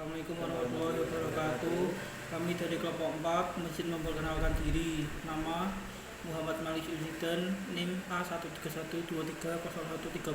Assalamualaikum warahmatullahi wabarakatuh. Kami dari kelompok 4 Masjid memperkenalkan diri. Nama Muhammad Malik Zulhiddan, NIM A131230130.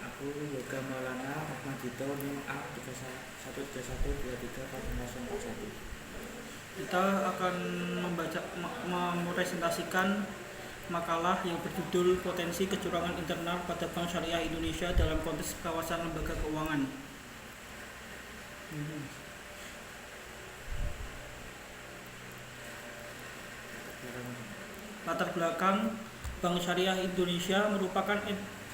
Aku Yoga Maulana Ahmadito NIM A131230041. Kita akan mempresentasikan makalah yang berjudul Potensi Kecurangan Internal pada Bank Syariah Indonesia dalam konteks kawasan lembaga keuangan. Latar belakang Bank Syariah Indonesia merupakan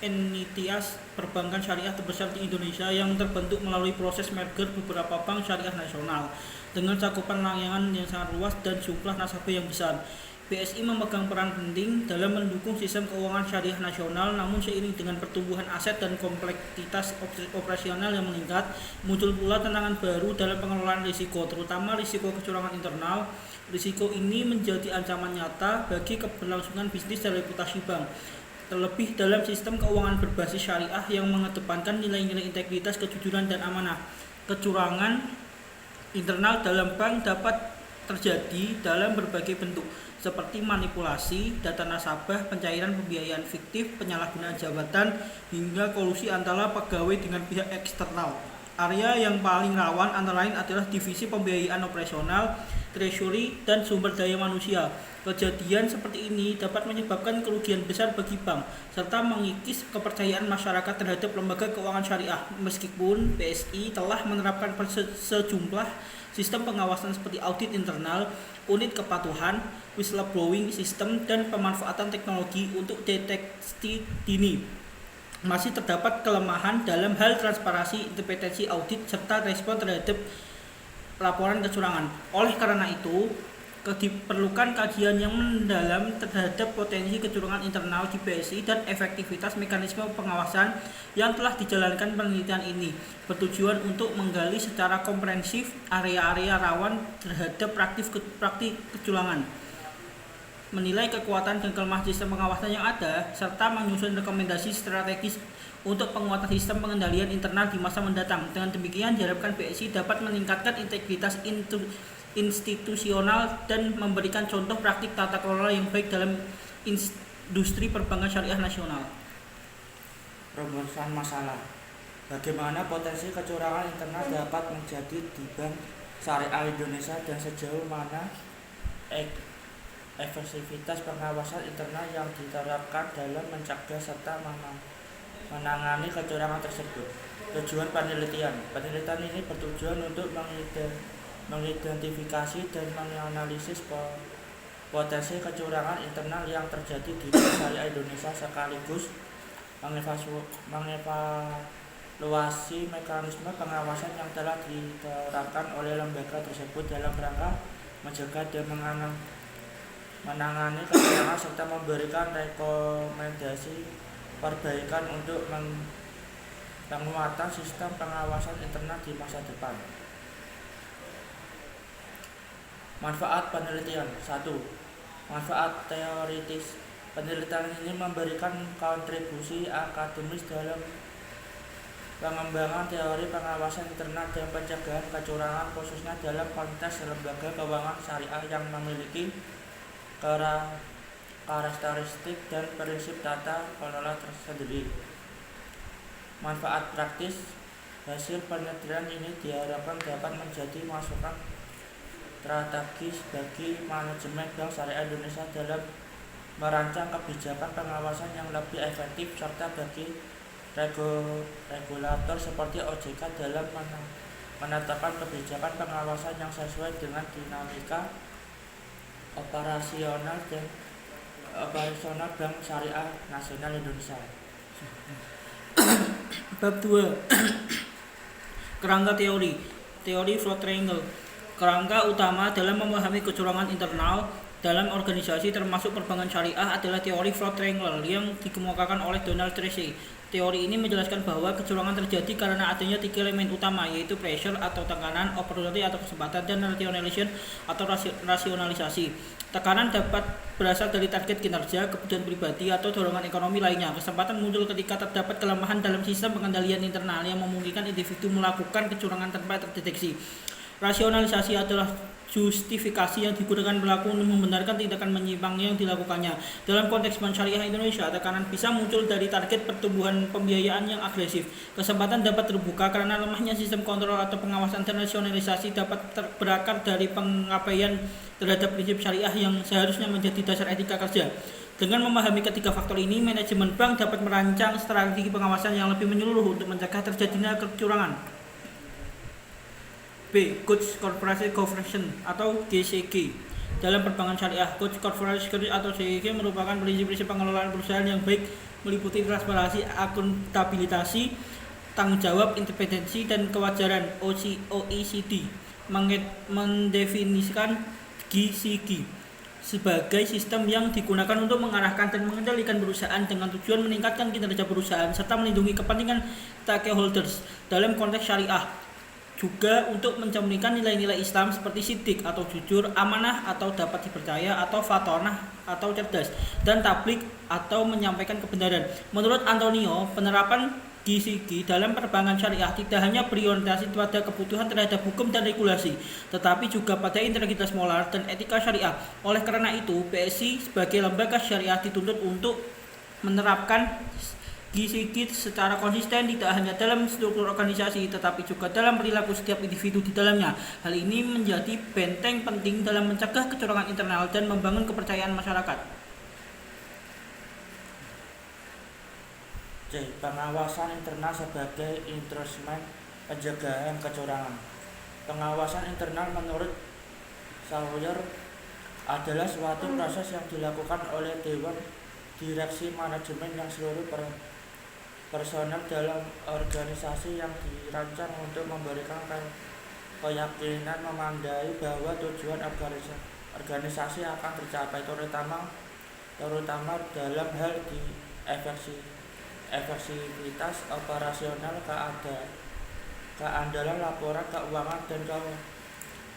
entitas perbankan syariah terbesar di Indonesia yang terbentuk melalui proses merger beberapa bank syariah nasional dengan cakupan layanan yang sangat luas dan jumlah nasabah yang besar. BSI memegang peran penting dalam mendukung sistem keuangan syariah nasional, namun seiring dengan pertumbuhan aset dan kompleksitas operasional yang meningkat, muncul pula tantangan baru dalam pengelolaan risiko, terutama risiko kecurangan internal. Risiko ini menjadi ancaman nyata bagi keberlangsungan bisnis dan reputasi bank, terlebih dalam sistem keuangan berbasis syariah yang mengedepankan nilai-nilai integritas, kejujuran, dan amanah. Kecurangan internal dalam bank dapat terjadi dalam berbagai bentuk, seperti manipulasi data nasabah, pencairan pembiayaan fiktif, penyalahgunaan jabatan, hingga kolusi antara pegawai dengan pihak eksternal. Area yang paling rawan antara lain adalah divisi pembiayaan operasional, treasury, dan sumber daya manusia. Kejadian seperti ini dapat menyebabkan kerugian besar bagi bank, serta mengikis kepercayaan masyarakat terhadap lembaga keuangan syariah. Meskipun BSI telah menerapkan sejumlah sistem pengawasan seperti audit internal, unit kepatuhan, whistleblowing system, dan pemanfaatan teknologi untuk deteksi dini, masih terdapat kelemahan dalam hal transparansi, interpretasi audit, serta respon terhadap laporan kecurangan. Oleh karena itu, diperlukan kajian yang mendalam terhadap potensi kecurangan internal di BSI dan efektivitas mekanisme pengawasan yang telah dijalankan. Penelitian ini bertujuan untuk menggali secara komprehensif area-area rawan terhadap praktik kecurangan, menilai kekuatan dan kelemahan sistem pengawasan yang ada, serta menyusun rekomendasi strategis untuk penguatan sistem pengendalian internal di masa mendatang. Dengan demikian, diharapkan BSI dapat meningkatkan integritas institusional dan memberikan contoh praktik tata kelola yang baik dalam industri perbankan syariah nasional. Rumusan masalah. Bagaimana potensi kecurangan internal dapat menjadi di Bank Syariah Indonesia dan sejauh mana efektivitas pengawasan internal yang diterapkan dalam mencegah serta menangani kecurangan tersebut. Tujuan penelitian ini bertujuan untuk mengidentifikasi dan menganalisis potensi kecurangan internal yang terjadi di Bank Syariah Indonesia, sekaligus mengevaluasi mekanisme pengawasan yang telah diterapkan oleh lembaga tersebut dalam rangka mencegah dan menangani kecurangan, serta memberikan rekomendasi perbaikan untuk penguatan sistem pengawasan internal di masa depan. Manfaat penelitian. 1. Manfaat teoritis. Penelitian ini memberikan kontribusi akademis dalam pengembangan teori pengawasan internal dan pencegahan kecurangan, khususnya dalam konteks lembaga keuangan syariah yang memiliki karakteristik dan prinsip tata kelola tersendiri. Manfaat praktis. Hasil penelitian ini diharapkan dapat menjadi masukan strategis bagi manajemen Bank Syariah Indonesia dalam merancang kebijakan pengawasan yang lebih efektif, serta bagi regulator seperti OJK dalam menetapkan kebijakan pengawasan yang sesuai dengan dinamika operasional Bank Syariah Nasional Indonesia. Bab 2. Kerangka teori flow triangle. Kerangka utama dalam memahami kecurangan internal dalam organisasi termasuk perbankan syariah adalah teori flow triangle yang dikemukakan oleh Donald Tracy. Teori ini menjelaskan bahwa kecurangan terjadi karena adanya 3 elemen utama, yaitu pressure atau tekanan, opportunity atau kesempatan, dan rationalization atau rasionalisasi. Tekanan dapat berasal dari target kinerja, kebutuhan pribadi, atau dorongan ekonomi lainnya. Kesempatan muncul ketika terdapat kelemahan dalam sistem pengendalian internal yang memungkinkan individu melakukan kecurangan tanpa terdeteksi. Rasionalisasi adalah justifikasi yang digunakan pelaku untuk membenarkan tindakan menyimpang yang dilakukannya. Dalam konteks bank syariah Indonesia, tekanan bisa muncul dari target pertumbuhan pembiayaan yang agresif. Kesempatan dapat terbuka karena lemahnya sistem kontrol atau pengawasan, dan rasionalisasi dapat berakar dari pengabaian terhadap prinsip syariah yang seharusnya menjadi dasar etika kerja. Dengan memahami ketiga faktor ini, manajemen bank dapat merancang strategi pengawasan yang lebih menyeluruh untuk mencegah terjadinya kecurangan. B. Good Corporate Governance atau GCG. Dalam perbankan syariah, Good Corporate Governance atau GCG merupakan prinsip-prinsip pengelolaan perusahaan yang baik, meliputi transparansi, akuntabilitas, tanggung jawab, independensi, dan kewajaran. OECD mendefinisikan GCG sebagai sistem yang digunakan untuk mengarahkan dan mengendalikan perusahaan dengan tujuan meningkatkan kinerja perusahaan serta melindungi kepentingan stakeholders. Dalam konteks syariah, juga untuk mencerminkan nilai-nilai Islam seperti sidik atau jujur, amanah atau dapat dipercaya, atau fatonah atau cerdas, dan tablik atau menyampaikan kebenaran. Menurut Antonio, penerapan GCG dalam perbankan syariah tidak hanya berorientasi pada kebutuhan terhadap hukum dan regulasi, tetapi juga pada integritas moral dan etika syariah. Oleh karena itu, BSI sebagai lembaga syariah dituntut untuk menerapkan GCG secara konsisten tidak hanya dalam struktur organisasi tetapi juga dalam perilaku setiap individu di dalamnya. Hal ini menjadi benteng penting dalam mencegah kecurangan internal dan membangun kepercayaan masyarakat. C. Pengawasan internal sebagai instrumen pencegahan kecurangan. Pengawasan internal menurut Sawyer adalah suatu proses yang dilakukan oleh Dewan Direksi Manajemen yang seluruh personel dalam organisasi yang dirancang untuk memberikan keyakinan memandai bahwa tujuan organisasi akan tercapai, terutama dalam hal di efektivitas operasional, keandalan laporan keuangan, dan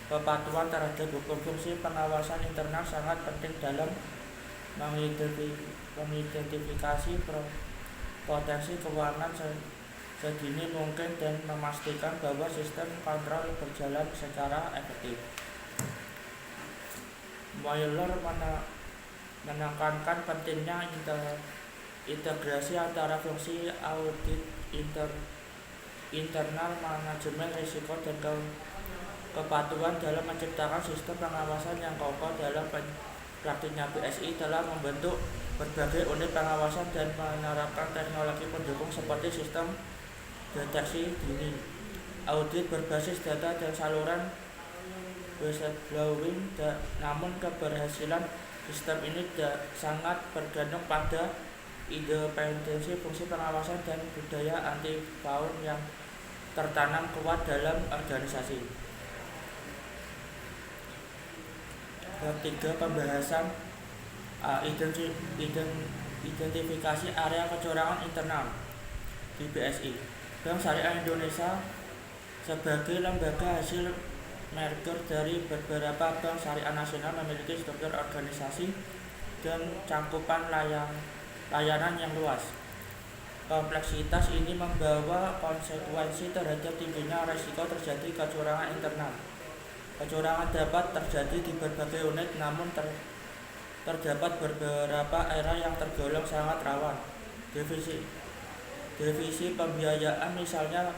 kepatuhan terhadap hukum. Fungsi pengawasan internal sangat penting dalam mengidentifikasi potensi keuangan sedini mungkin dan memastikan bahwa sistem kontrol berjalan secara efektif. Moeller menekankan pentingnya integrasi antara fungsi audit internal, manajemen risiko, dan kepatuhan dalam menciptakan sistem pengawasan yang kokoh. Dalam praktiknya, BSI telah membentuk berbagai unit pengawasan dan menerapkan teknologi pendukung seperti sistem deteksi dini, audit berbasis data, dan saluran whistleblowing. Namun keberhasilan sistem ini sangat bergantung pada independensi fungsi pengawasan dan budaya anti fraud yang tertanam kuat dalam organisasi. Ketiga, pembahasan identifikasi area kecurangan internal di BSI. Bank Syariah Indonesia sebagai lembaga hasil merger dari beberapa bank syariah nasional memiliki struktur organisasi dan cakupan layanan yang luas. Kompleksitas ini membawa konsekuensi terhadap tingginya risiko terjadi kecurangan internal. Kecurangan dapat terjadi di berbagai unit, namun terdapat beberapa area yang tergolong sangat rawan. Divisi pembiayaan misalnya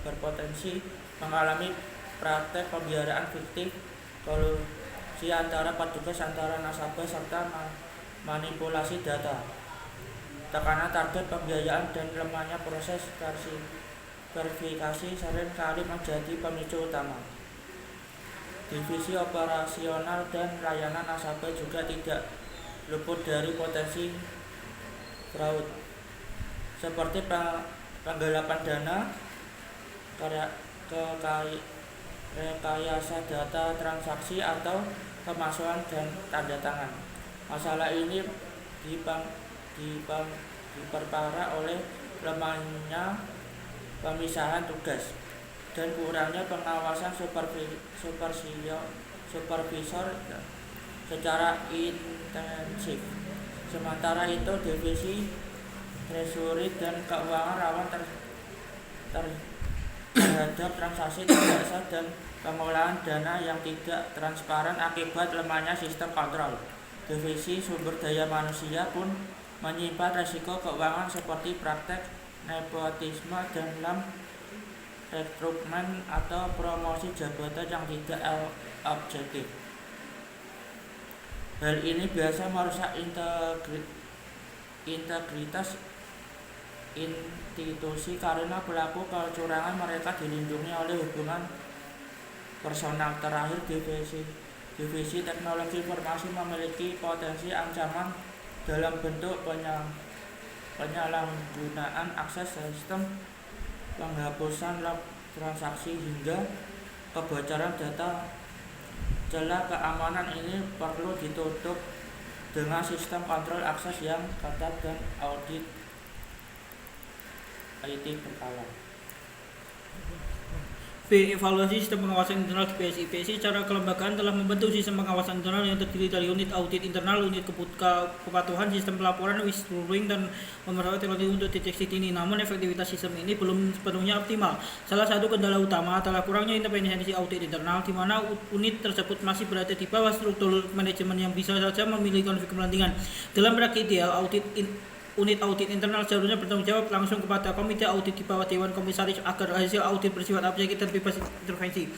berpotensi mengalami praktek pembiayaan fiktif, kolusi antara petugas, antara nasabah, serta manipulasi data. Tekanan target pembiayaan dan lemahnya proses verifikasi seringkali menjadi pemicu utama. Divisi operasional dan layanan nasabah juga tidak luput dari potensi fraud, seperti penggelapan dana, rekayasa data transaksi, atau pemalsuan dan tanda tangan. Masalah ini diperparah oleh lemahnya pemisahan tugas, dan kurangnya pengawasan supervisor secara intensif. Sementara itu, divisi treasury dan keuangan rawan terhadap transaksi tidak sah dan pengelolaan dana yang tidak transparan akibat lemahnya sistem kontrol. Divisi sumber daya manusia pun menyimpan risiko keuangan seperti praktek nepotisme dalam rekrutmen atau promosi jabatan yang tidak objektif. Hal ini biasa merusak integritas institusi karena pelaku kecurangan mereka dilindungi oleh hubungan personal. Terakhir, divisi teknologi informasi memiliki potensi ancaman dalam bentuk penyalahgunaan akses sistem, penghapusan log transaksi, hingga kebocoran data. Celah keamanan ini perlu ditutup dengan sistem kontrol akses yang ketat dan audit IT berkala. B. Evaluasi sistem pengawasan internal di PSI. PSI secara kelembagaan telah membentuk sistem pengawasan internal yang terdiri dari unit audit internal, unit kepatuhan, sistem pelaporan, whistleblowing, dan pemerataan teknologi untuk deteksi dini. Namun efektivitas sistem ini belum sepenuhnya optimal. Salah satu kendala utama adalah kurangnya independensi audit internal, di mana unit tersebut masih berada di bawah struktur manajemen yang bisa saja memiliki konflik kepentingan. Dalam praktik ideal, unit audit internal seharusnya bertanggung jawab langsung kepada komite audit di bawah Dewan Komisaris agar hasil audit bersifat objektif dan bebas intervensi.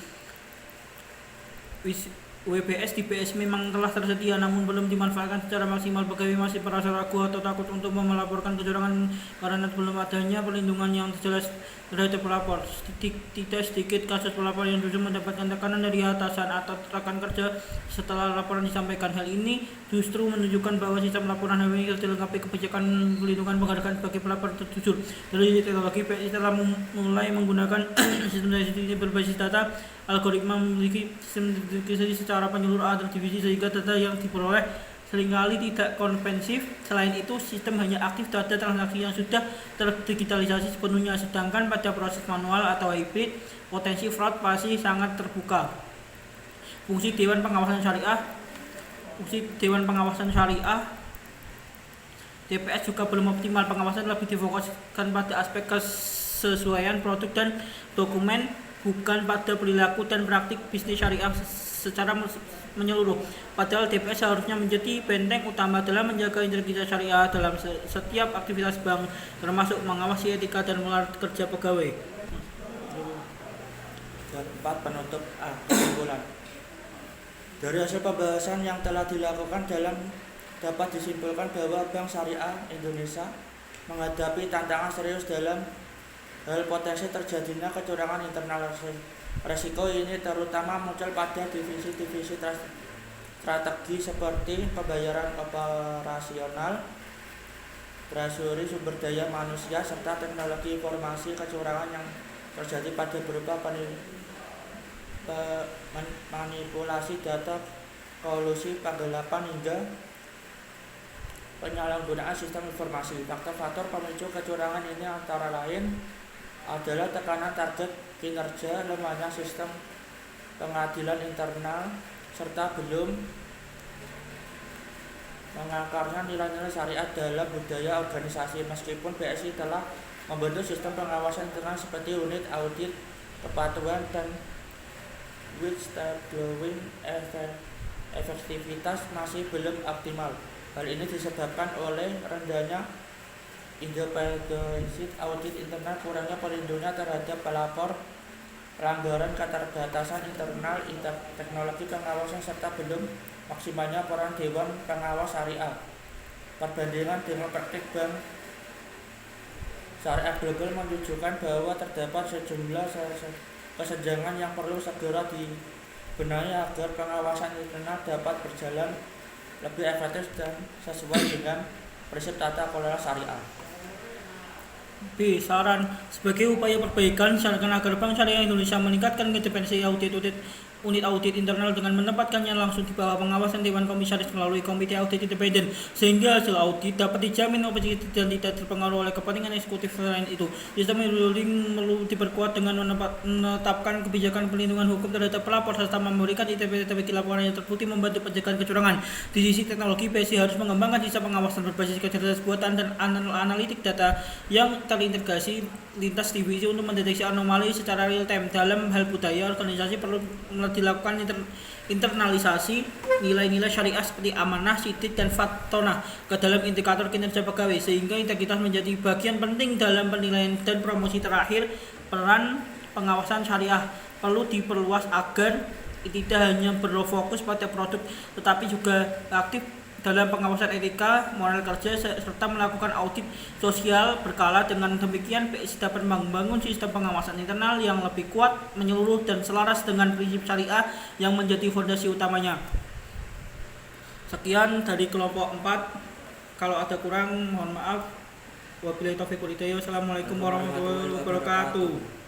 WBS di PS memang telah tersedia namun belum dimanfaatkan secara maksimal. Pegawai masih merasa ragu atau takut untuk melaporkan kecurangan karena belum adanya perlindungan yang jelas terhadap pelapor. Tidak sedikit kasus pelapor yang justru mendapatkan tekanan dari atasan atau rekan kerja setelah laporan disampaikan. Hal ini justru menunjukkan bahwa sistem laporan HWI dilengkapi kebijakan perlindungan penghargaan bagi pelapor terjujur. Dari teknologi, PSI telah mulai menggunakan sistem CCTV berbasis data. Algoritma memiliki sistem deteksi secara menyeluruh antar divisi sehingga data yang diperoleh seringkali tidak komprehensif. Selain itu, sistem hanya aktif data transaksi yang sudah terdigitalisasi sepenuhnya, sedangkan pada proses manual atau hybrid, potensi fraud masih sangat terbuka. Fungsi Dewan Pengawasan Syariah DPS juga belum optimal. Pengawasan lebih difokuskan pada aspek kesesuaian produk dan dokumen, bukan pada perilaku dan praktik bisnis syariah secara menyeluruh. Padahal DPS seharusnya menjadi benteng utama dalam menjaga integritas syariah dalam setiap aktivitas bank, termasuk mengawasi etika dan moral kerja pegawai. 4. Penutup kesimpulan. Dari hasil pembahasan yang telah dilakukan dapat disimpulkan bahwa Bank Syariah Indonesia menghadapi tantangan serius dalam hal potensi terjadinya kecurangan internal. Resiko ini terutama muncul pada divisi-divisi strategi seperti pembayaran operasional, treasury, sumber daya manusia, serta teknologi informasi. Kecurangan yang terjadi pada berupa manipulasi data, kolusi, penggelapan, hingga penyalahgunaan sistem informasi. Faktor-faktor pemicu kecurangan ini antara lain adalah tekanan target kinerja, lemahnya sistem pengadilan internal, serta belum mengakarnya nilai-nilai syariat dalam budaya organisasi. Meskipun BSI telah membentuk sistem pengawasan internal seperti unit audit, kepatuhan, dan whistleblowing, efektivitas masih belum optimal. Hal ini disebabkan oleh rendahnya independensi audit internal, kurangnya perlindungan terhadap pelapor, pelanggaran keterbatasan internal teknologi pengawasan, serta belum maksimalnya peran Dewan Pengawas Syariah. Perbandingan dengan praktik bank syariah global menunjukkan bahwa terdapat sejumlah kesenjangan yang perlu segera dibenahi agar pengawasan internal dapat berjalan lebih efektif dan sesuai dengan prinsip tata kelola syariah. B. Saran. Sebagai upaya perbaikan, sarankan agar Bank Syariah Indonesia meningkatkan independensi audit unit audit internal dengan menempatkannya langsung di bawah pengawasan Dewan Komisaris melalui Komite Audit Independen, sehingga hasil audit dapat dijamin objektif dan tidak terpengaruh oleh kepentingan eksekutif. Selain itu, sistem e-ruling perlu diperkuat dengan menetapkan kebijakan perlindungan hukum terhadap pelapor serta memberikan ITP laporan yang terbukti membantu pencegahan kecurangan. Di sisi teknologi, PSI harus mengembangkan sistem pengawasan berbasis kecerdasan buatan dan analitik data yang terintegrasi lintas divisi untuk mendeteksi anomali secara real time. Dalam hal budaya, organisasi perlu dilakukan internalisasi nilai-nilai syariah seperti amanah, sidik, dan fatona ke dalam indikator kinerja pegawai, sehingga integritas menjadi bagian penting dalam penilaian dan promosi. Terakhir, peran pengawasan syariah perlu diperluas agar tidak hanya berfokus pada produk tetapi juga aktif dalam pengawasan etika, moral kerja, serta melakukan audit sosial berkala. Dengan demikian, PSI dapat membangun sistem pengawasan internal yang lebih kuat, menyeluruh, dan selaras dengan prinsip syariah yang menjadi fondasi utamanya. Sekian dari kelompok 4. Kalau ada kurang, mohon maaf. Wabillahi taufiq wal hidayah. Wassalamualaikum warahmatullahi wabarakatuh.